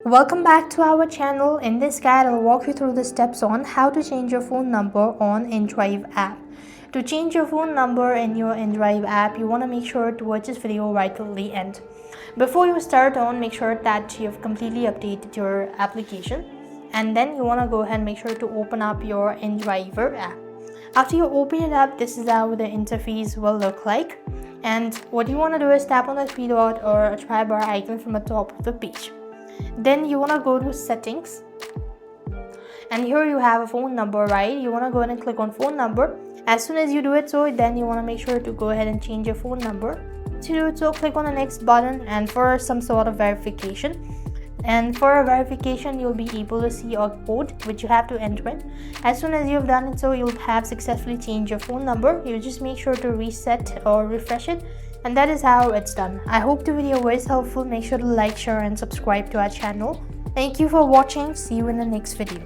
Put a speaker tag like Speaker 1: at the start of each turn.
Speaker 1: Welcome back to our channel. In this guide, I'll walk you through the steps on how to change your phone number on InDrive app. To change your phone number in your InDrive app, you want to make sure to watch this video right till the end. Before you start on, make sure that you've completely updated your application, and then you want to go ahead and make sure to open up your InDrive app. After you open it up, this is how the interface will look like. And what you want to do is tap on the three dot or a try bar icon from the top of the page. Then you want to go to settings, and here you have a phone number, right? You want to go ahead and click on phone number. As soon as you do it so, then you want to make sure to go ahead and change your phone number. To do it so, click on the next button and for some sort of verification. And for a verification, you'll be able to see a code which you have to enter in. As soon as you've done it so, you'll have successfully changed your phone number. You just make sure to reset or refresh it, and that is how it's done. I hope the video was helpful. Make sure to like, share and subscribe to our channel. Thank you for watching. See you in the next video.